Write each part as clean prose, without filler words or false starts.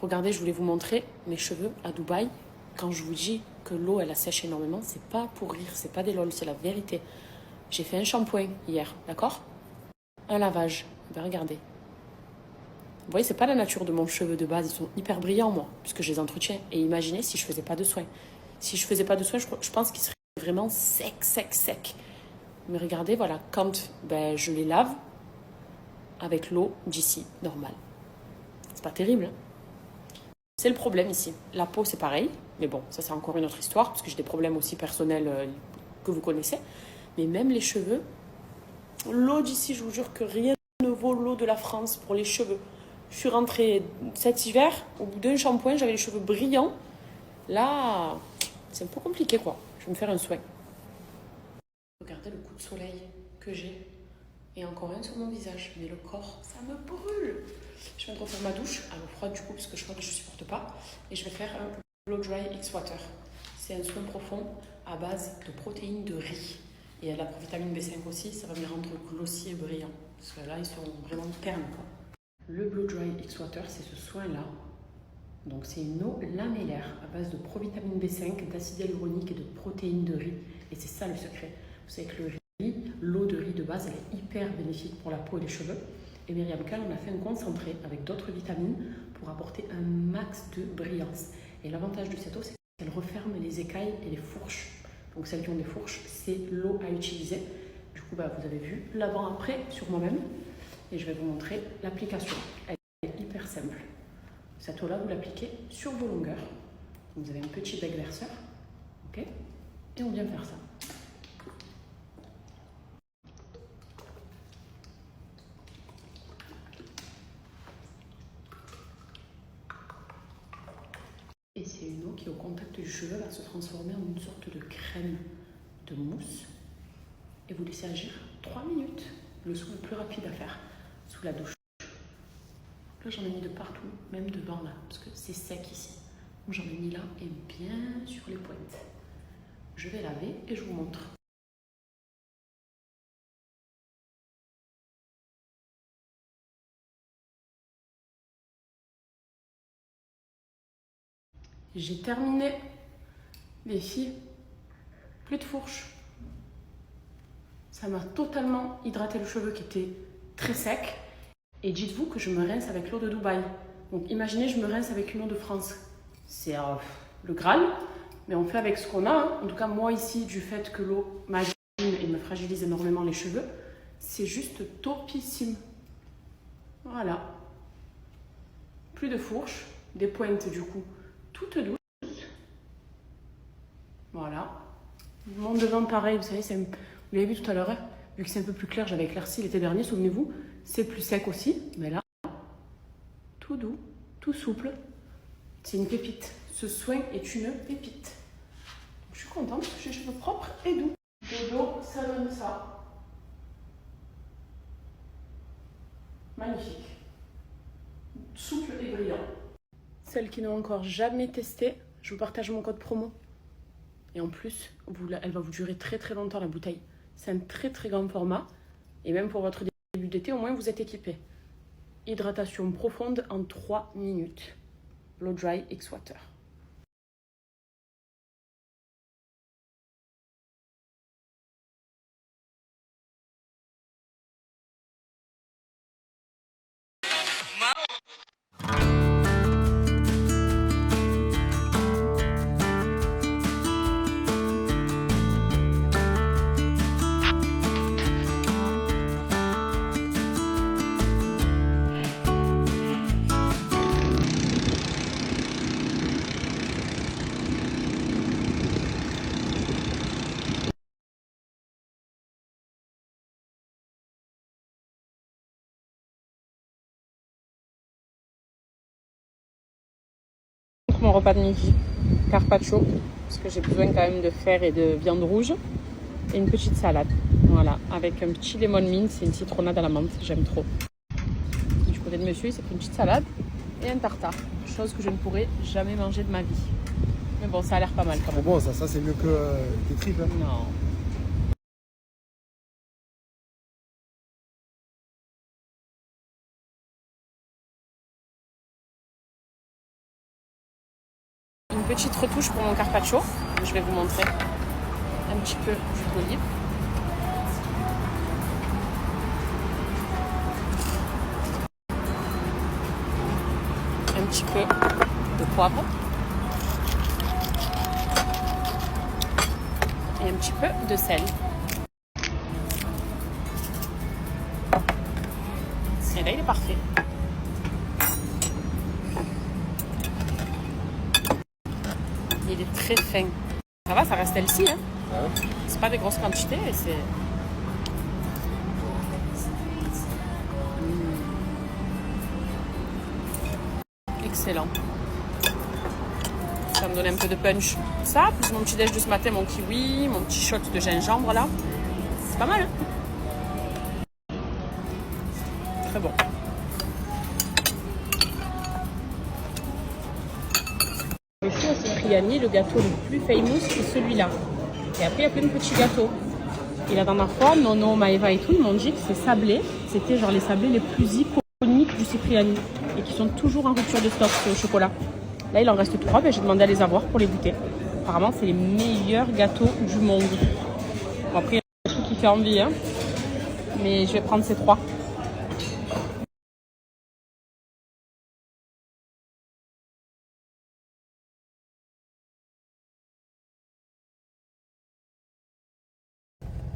regardez, je voulais vous montrer mes cheveux à Dubaï. Quand je vous dis que l'eau, elle assèche énormément, c'est pas pour rire, c'est pas des lol, c'est la vérité. J'ai fait un shampoing hier, d'accord? Un lavage. Ben regardez. Vous voyez, c'est pas la nature de mon cheveu de base. Ils sont hyper brillants, moi, puisque je les entretiens. Et imaginez si je faisais pas de soins. Si je faisais pas de soins, je pense qu'ils seraient vraiment secs. Mais regardez, voilà, quand je les lave avec l'eau d'ici, normale. C'est pas terrible, hein? C'est le problème ici. La peau, c'est pareil. Mais bon, ça, c'est encore une autre histoire, parce que j'ai des problèmes aussi personnels que vous connaissez. Mais même les cheveux, l'eau d'ici, je vous jure que rien ne vaut l'eau de la France pour les cheveux. Je suis rentrée cet hiver, au bout d'un shampoing, j'avais les cheveux brillants. Là, c'est un peu compliqué, quoi. Je vais me faire un soin. Regardez le coup de soleil que j'ai. Et encore un sur mon visage. Mais le corps, ça me brûle. Je viens de refaire ma douche, à l'eau froide du coup, parce que je crois que je ne supporte pas. Et je vais faire un Blow Dry X-Water. C'est un soin profond à base de protéines de riz. Et à la vitamine B5 aussi, ça va me les rendre glossy et brillants. Parce que là, ils sont vraiment ternes, quoi. Le Blow Dry X-Water, c'est ce soin-là. Donc c'est une eau lamellaire à base de provitamine B5, d'acide hyaluronique et de protéines de riz. Et c'est ça le secret. Vous savez que le riz, l'eau de riz de base, elle est hyper bénéfique pour la peau et les cheveux. Et Myriam Cal, on a fait un concentré avec d'autres vitamines pour apporter un max de brillance. Et l'avantage de cette eau, c'est qu'elle referme les écailles et les fourches. Donc celles qui ont des fourches, c'est l'eau à utiliser. Du coup, vous avez vu l'avant-après sur moi-même. Et je vais vous montrer l'application. Elle est hyper simple. Cette eau-là, vous l'appliquez sur vos longueurs. Vous avez un petit bec verseur. Ok? Et on vient faire ça. Et c'est une eau qui, au contact du cheveu, va se transformer en une sorte de crème de mousse. Et vous laissez agir 3 minutes. Le soin le plus rapide à faire sous la douche. Là, j'en ai mis de partout, même devant là, parce que c'est sec ici. Donc, j'en ai mis là et bien sur les pointes. Je vais laver et je vous montre. J'ai terminé, les filles. Plus de fourche. Ça m'a totalement hydraté le cheveu qui était très sec. Et dites-vous que je me rince avec l'eau de Dubaï. Donc imaginez, je me rince avec une eau de France. C'est le Graal, mais on fait avec ce qu'on a, hein. En tout cas, moi ici, du fait que l'eau m'agime et me fragilise énormément les cheveux, c'est juste topissime. Voilà. Plus de fourche, des pointes du coup, toutes douces. Voilà. Mon devant, pareil, vous savez, vous l'avez vu tout à l'heure, hein, vu que c'est un peu plus clair, j'avais éclairci l'été dernier, souvenez-vous. C'est plus sec aussi, mais là, tout doux, tout souple. C'est une pépite. Ce soin est une pépite. Je suis contente parce que j'ai les cheveux propres et doux. De dos, ça donne ça. Magnifique. Souple et brillant. Celles qui n'ont encore jamais testé, je vous partage mon code promo. Et en plus, elle va vous durer très très longtemps la bouteille. C'est un très très grand format. Et même pour votre début d'été, au moins vous êtes équipé. Hydratation profonde en 3 minutes. Blow Dry X-Water. Mon repas de midi, carpaccio, parce que j'ai besoin quand même de fer et de viande rouge, et une petite salade, voilà, avec un petit lemon mint, c'est une citronnade à la menthe, j'aime trop. Et du côté de monsieur, c'est une petite salade et un tartare, chose que je ne pourrais jamais manger de ma vie. Mais bon, ça a l'air pas mal quand même. Bon, ça c'est mieux que tes tripes. Hein. Non. petite retouche pour mon carpaccio. Je vais vous montrer un petit peu d'huile d'olive. Un petit peu de poivre. Et un petit peu de sel. Et là, il est parfait. Il est très fin. Ça va, ça reste celle-ci. Hein. Ouais. C'est pas des grosses quantités. C'est... Excellent. Ça me donne un peu de punch. Ça, plus mon petit déj de ce matin, mon kiwi, mon petit shot de gingembre là. C'est pas mal. Hein, très bon. Ici, au Cipriani, le gâteau le plus famous, c'est celui-là. Et après, il y a plein de petits gâteaux. Et la dernière fois, Nono, Maëva et tout, ils m'ont dit que ces sablés, c'était genre les sablés les plus iconiques du Cipriani. Et qui sont toujours en rupture de stock au chocolat. Là, il en reste 3, ben, j'ai demandé à les avoir pour les goûter. Apparemment, c'est les meilleurs gâteaux du monde. Bon, après, il y a un truc qui fait envie, hein. Mais je vais prendre ces 3.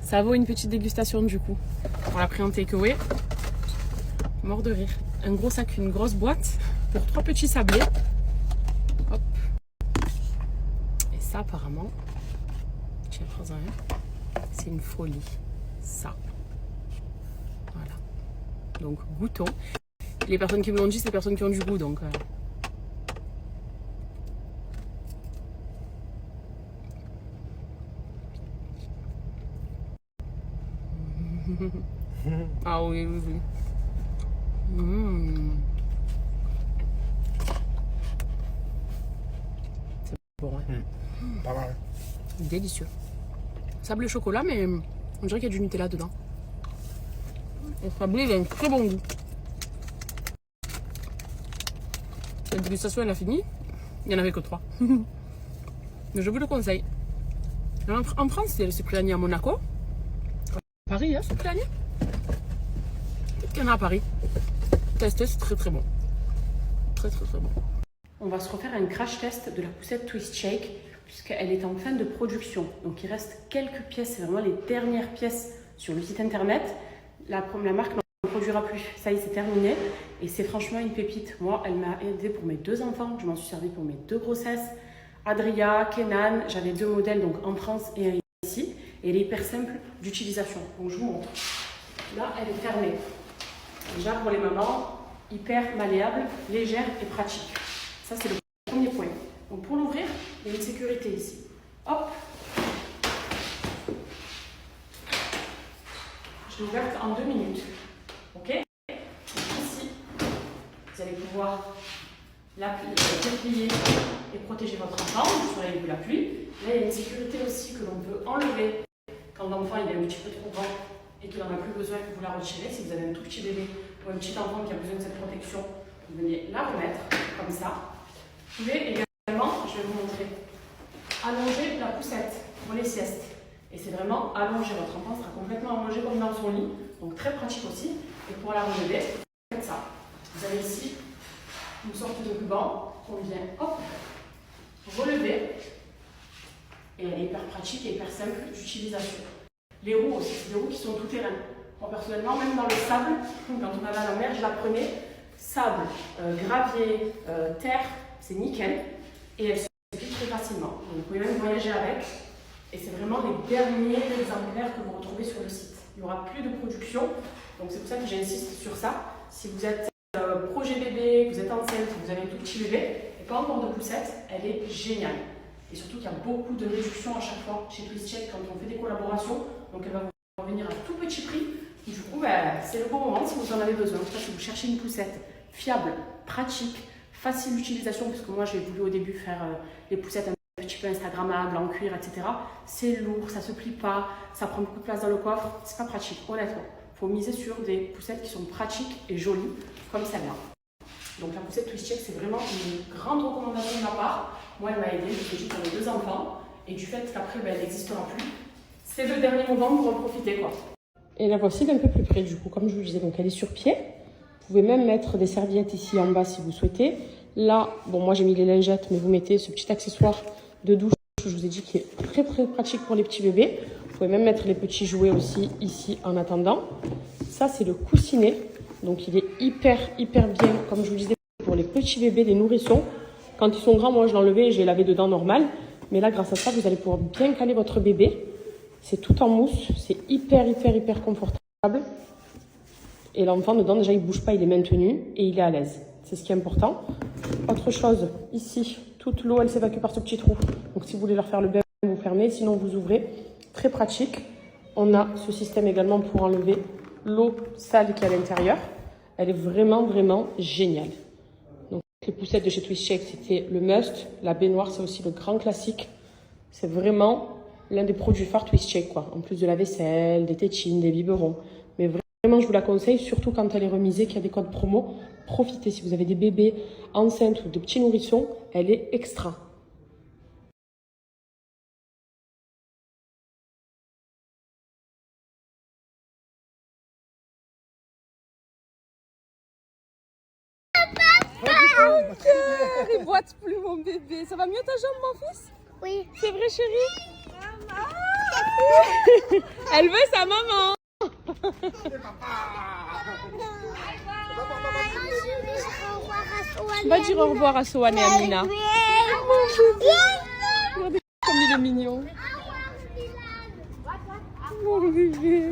Ça vaut une petite dégustation du coup. On l'a pris en takeaway. Mort de rire. Un gros sac, une grosse boîte pour 3 petits sablés. Hop. Et ça apparemment, tiens, prends-en un. C'est une folie. Ça. Voilà. Donc goûtons. Les personnes qui me l'ont dit, c'est des personnes qui ont du goût. Donc ah oui, oui, oui. C'est bon, hein. Pas mal. Délicieux. Sable chocolat, mais on dirait qu'il y a du Nutella dedans. Le sablé, il a un très bon goût. La dégustation, elle a fini. Il n'y en avait que 3. Mais je vous le conseille. En France, il y a le Cipriani à Monaco. Paris, hein, Cipriani. Peut-être qu'il y en a à Paris. Testez, c'est très très bon. Très très très bon. On va se refaire un crash test de la poussette Twist Shake puisqu'elle est en fin de production. Donc il reste quelques pièces, c'est vraiment les dernières pièces sur le site internet. La marque n'en produira plus. Ça y est, c'est terminé. Et c'est franchement une pépite. Moi, elle m'a aidé pour mes 2 enfants. Je m'en suis servi pour mes 2 grossesses. Adria, Kenan, j'avais 2 modèles donc en France et un ici. Et elle est hyper simple d'utilisation. Donc je vous montre. Là, elle est fermée. Déjà pour les mamans, hyper malléable, légère et pratique. Ça, c'est le premier point. Donc pour l'ouvrir, il y a une sécurité ici. Hop. Je l'ai ouverte en 2 minutes. Ok. Ici, vous allez pouvoir la déplier et protéger votre enfant du soleil ou de la pluie. Là, il y a une sécurité aussi que l'on peut enlever quand l'enfant est un petit peu trop grand et qu'il n'en a plus besoin, que vous la retirez. Si vous avez un tout petit bébé ou un petit enfant qui a besoin de cette protection, vous venez la remettre comme ça. Vous pouvez également, je vais vous montrer, allonger la poussette pour les siestes. Et c'est vraiment allonger, votre enfant sera complètement allongé comme dans son lit, donc très pratique aussi. Et pour la relever, faites ça. Vous avez ici une sorte de ruban qu'on vient hop, relever. Et elle est hyper pratique et hyper simple d'utilisation. Les roues aussi, c'est des roues qui sont tout terrain. Moi personnellement, même dans le sable, quand on allait à la mer, je la prenais. Sable, gravier, terre, c'est nickel. Et elle se plie très facilement. Donc vous pouvez même voyager avec. Et c'est vraiment les derniers exemplaires que vous retrouvez sur le site. Il n'y aura plus de production. Donc c'est pour ça que j'insiste sur ça. Si vous êtes projet bébé, que vous êtes enceinte, que vous avez un tout petit bébé, et pas encore de poussette, elle est géniale. Et surtout qu'il y a beaucoup de réductions à chaque fois chez Twist Shake quand on fait des collaborations. Donc elle va vous revenir à tout petit prix. Et du coup, c'est le bon moment si vous en avez besoin. En tout cas, si vous cherchez une poussette fiable, pratique, facile d'utilisation, puisque moi j'ai voulu au début faire les poussettes un petit peu instagrammables, en cuir, etc. C'est lourd, ça se plie pas, ça prend beaucoup de place dans le coffre. C'est pas pratique, honnêtement. Il faut miser sur des poussettes qui sont pratiques et jolies, comme celle-là. Donc la poussette Twist Check, c'est vraiment une grande recommandation de ma part. Moi, elle m'a aidée, je vous ai dit qu'on a 2 enfants. Et du fait qu'après, elle n'existera plus, c'est le dernier moment pour en profiter, quoi. Et la voici d'un peu plus près, du coup, comme je vous disais. Donc elle est sur pied. Vous pouvez même mettre des serviettes ici en bas si vous souhaitez. Là, bon, moi j'ai mis les lingettes, mais vous mettez ce petit accessoire de douche, je vous ai dit, qui est très pratique pour les petits bébés. Vous pouvez même mettre les petits jouets aussi ici en attendant. Ça, c'est le coussinet. Donc il est hyper bien, comme je vous disais, pour les petits bébés, les nourrissons. Quand ils sont grands, moi je l'enlevais et j'ai lavé dedans normal. Mais là, grâce à ça, vous allez pouvoir bien caler votre bébé. C'est tout en mousse, c'est hyper confortable. Et l'enfant dedans, déjà, il ne bouge pas, il est maintenu et il est à l'aise. C'est ce qui est important. Autre chose, ici, toute l'eau, elle s'évacue par ce petit trou. Donc, si vous voulez leur faire le bain, vous fermez. Sinon, vous ouvrez. Très pratique. On a ce système également pour enlever l'eau sale qui est à l'intérieur. Elle est vraiment géniale. Donc, les poussettes de chez Twist Check, c'était le must. La baignoire, c'est aussi le grand classique. C'est vraiment l'un des produits phares Twist Check, quoi. En plus de la vaisselle, des tétines, des biberons. Mais vraiment, je vous la conseille, surtout quand elle est remisée, qu'il y a des codes promo. Profitez, si vous avez des bébés enceintes ou de petits nourrissons, elle est extra. Il boite plus mon bébé. Ça va mieux ta jambe, mon fils? Oui. C'est vrai, chérie? Maman. Elle veut sa maman. Va dire au revoir à Soane et à Mina. Regardez comme il est mignon. Mon bébé.